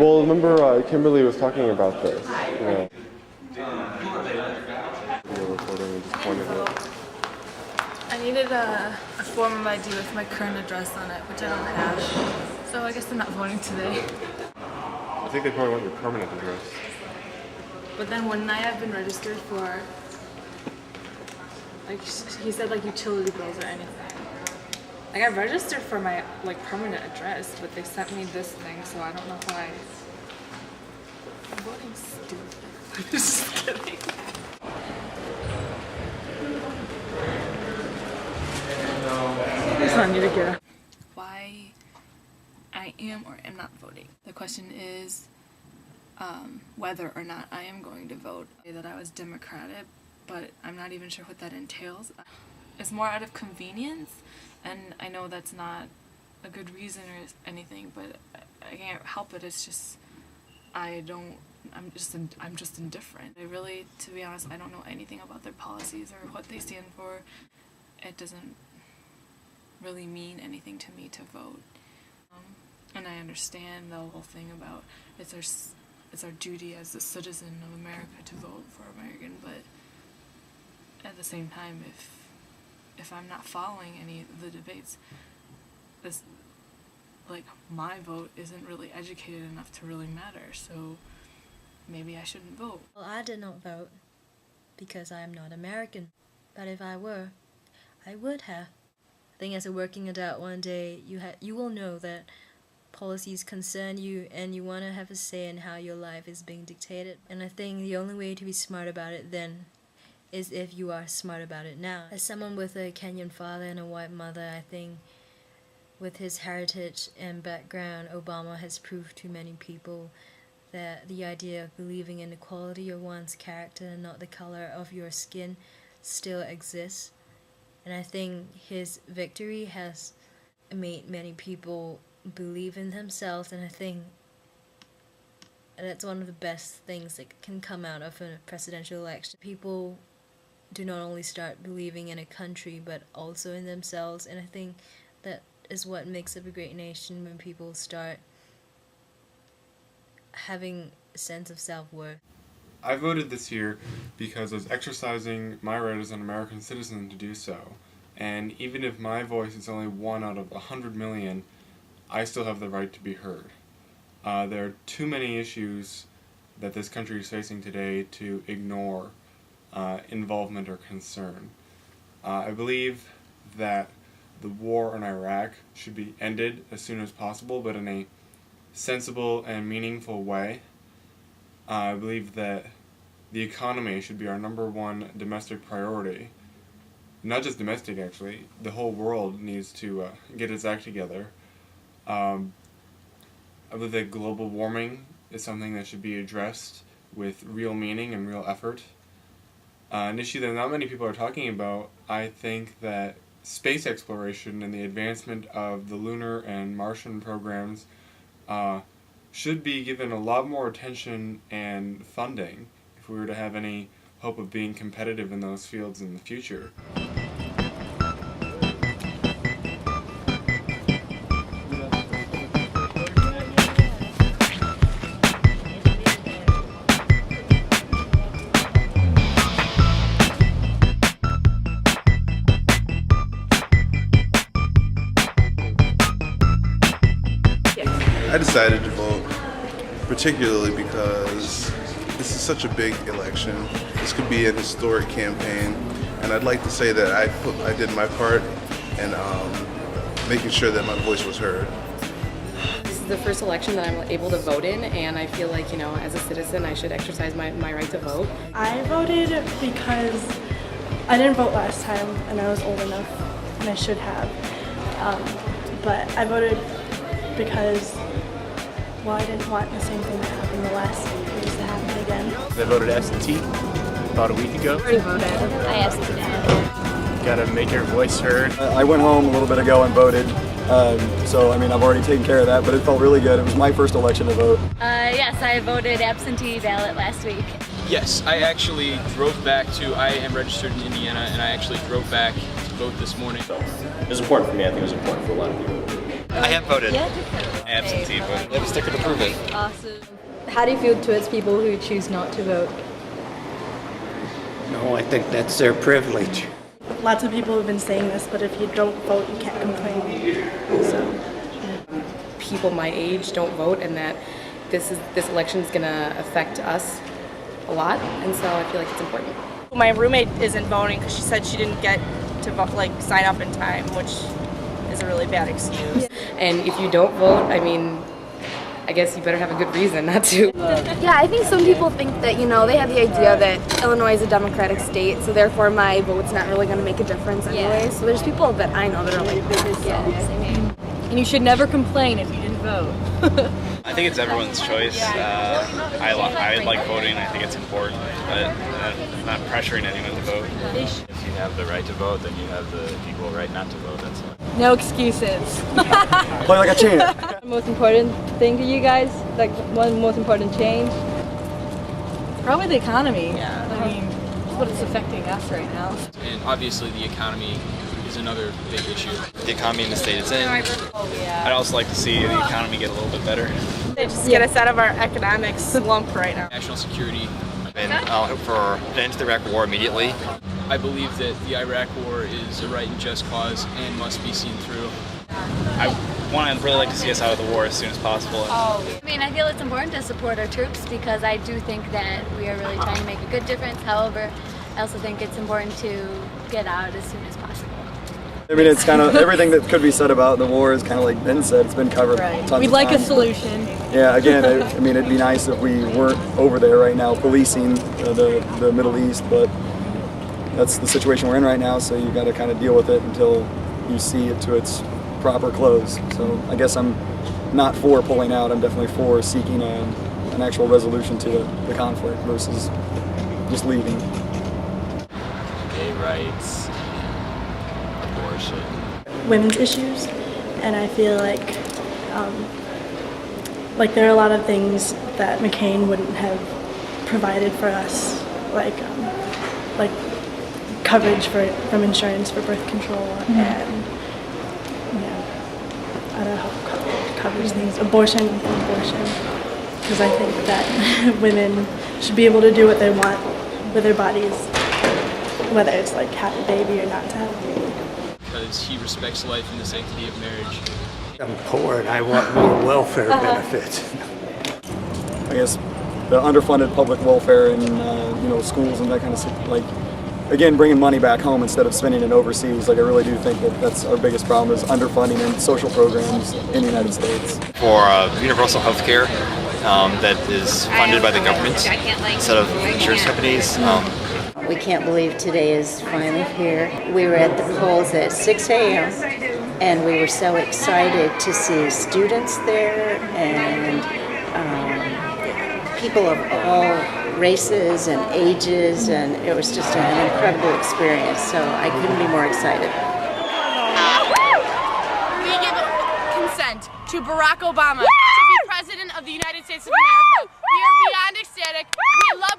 Well, remember Kimberly was talking about this. Yeah. I needed a form of ID with my current address on it, which I don't have. So I guess I'm not voting today. I think they probably want your permanent address. But then wouldn't I have been registered for, like, he said, like, utility bills or anything? Like, I registered for my, like, permanent address, but they sent me this thing, so I don't know why. I'm voting stupid. Just kidding. I need to get up. Why I am or am not voting. The question is whether or not I am going to vote. That I was Democratic, but I'm not even sure what that entails. It's more out of convenience, and I know that's not a good reason or anything, but I can't help it. It's just I'm just indifferent. I really, to be honest, I don't know anything about their policies or what they stand for. It doesn't really mean anything to me to vote. And I understand the whole thing about it's our duty as a citizen of America to vote for American, but at the same time, if I'm not following any of the debates, this, like, my vote isn't really educated enough to really matter, so maybe I shouldn't vote. Well, I did not vote because I am not American, but if I were, I would have. I think as a working adult one day, you will know that policies concern you and you want to have a say in how your life is being dictated. And I think the only way to be smart about it then is if you are smart about it now. As someone with a Kenyan father and a white mother, I think with his heritage and background, Obama has proved to many people that the idea of believing in the quality of one's character and not the color of your skin still exists. And I think his victory has made many people believe in themselves, and I think that's one of the best things that can come out of a presidential election. People do not only start believing in a country, but also in themselves, and I think that is what makes up a great nation, when people start having a sense of self-worth. I voted this year because I was exercising my right as an American citizen to do so. And even if my voice is only 1 out of 100 million, I still have the right to be heard. There are too many issues that this country is facing today to ignore involvement or concern. I believe that the war in Iraq should be ended as soon as possible, but in a sensible and meaningful way. I believe that the economy should be our #1 domestic priority. Not just domestic, actually. The whole world needs to get its act together. I believe that global warming is something that should be addressed with real meaning and real effort. An issue that not many people are talking about, I think that space exploration and the advancement of the lunar and Martian programs should be given a lot more attention and funding if we were to have any hope of being competitive in those fields in the future. I decided to vote particularly because this is such a big election. This could be an historic campaign, and I'd like to say that I did my part in making sure that my voice was heard. This is the first election that I'm able to vote in, and I feel like, as a citizen, I should exercise my right to vote. I voted because I didn't vote last time, and I was old enough, and I should have. But I voted because, well, I didn't want the same thing that happened the last few years to happen again. I voted absentee about a week ago. I already voted. I abstained. Gotta make your voice heard. I went home a little bit ago and voted. So, I've already taken care of that, but it felt really good. It was my first election to vote. Yes, I voted absentee ballot last week. Yes, I actually drove back I am registered in Indiana, and I actually drove back to vote this morning. It was important for me. I think it was important for a lot of people. I have voted. Absentee, but I have a sticker to prove it. Awesome. How do you feel towards people who choose not to vote? No, I think that's their privilege. Lots of people have been saying this, but if you don't vote, you can't complain. So, People my age don't vote, and that this election is going to affect us a lot, and so I feel like it's important. My roommate isn't voting because she said she didn't get to vote, sign up in time, which is a really bad excuse. And if you don't vote, I mean, I guess you better have a good reason not to. Yeah, I think some people think that, they have the idea that Illinois is a Democratic state, so therefore my vote's not really going to make a difference anyway. So there's people that I know that are like this. And you should never complain if you didn't vote. I think it's everyone's choice. I like voting. I think it's important, but I'm not pressuring anyone to vote. If you have the right to vote, then you have the equal right not to vote. That's it. No excuses. Play like a champ. The most important thing to you guys, one most important change? Probably the economy. Yeah. I mean, that's what it's affecting us right now. And obviously the economy is another big issue. The economy in the state it's in. I'd also like to see the economy get a little bit better. They just get us out of our economic slump right now. National security. And I'll hope for an end to the Iraq War immediately. I believe that the Iraq War is a right and just cause and must be seen through. I really like to see us out of the war as soon as possible. I mean, I feel it's important to support our troops because I do think that we are really trying to make a good difference. However, I also think it's important to get out as soon as possible. I mean, it's kind of everything that could be said about the war is kind of like been said. It's been covered. We'd like a solution. Yeah, again, I mean, it'd be nice if we weren't over there right now policing the Middle East, but that's the situation we're in right now, so you got to kind of deal with it until you see it to its proper close. So I guess I'm not for pulling out. I'm definitely for seeking an actual resolution to the conflict versus just leaving. Gay rights, abortion. women's issues, and I feel like there are a lot of things that McCain wouldn't have provided for us, like coverage from insurance for birth control, and I don't know how covers things, abortion, because I think that women should be able to do what they want with their bodies, whether it's like have a baby or not to have a baby. Because he respects life and the sanctity of marriage. I'm poor and I want more welfare benefits. I guess the underfunded public welfare and schools and that kind of stuff, again, bringing money back home instead of spending it overseas. I really do think that's our biggest problem is underfunding in social programs in the United States. For universal health care that is funded by the government instead of insurance companies. We can't believe today is finally here. We were at the polls at 6 a.m. and we were so excited to see students there and people of all races and ages, and it was just an incredible experience, so I couldn't be more excited. We give consent to Barack Obama to be President of the United States of America. We are beyond ecstatic. We love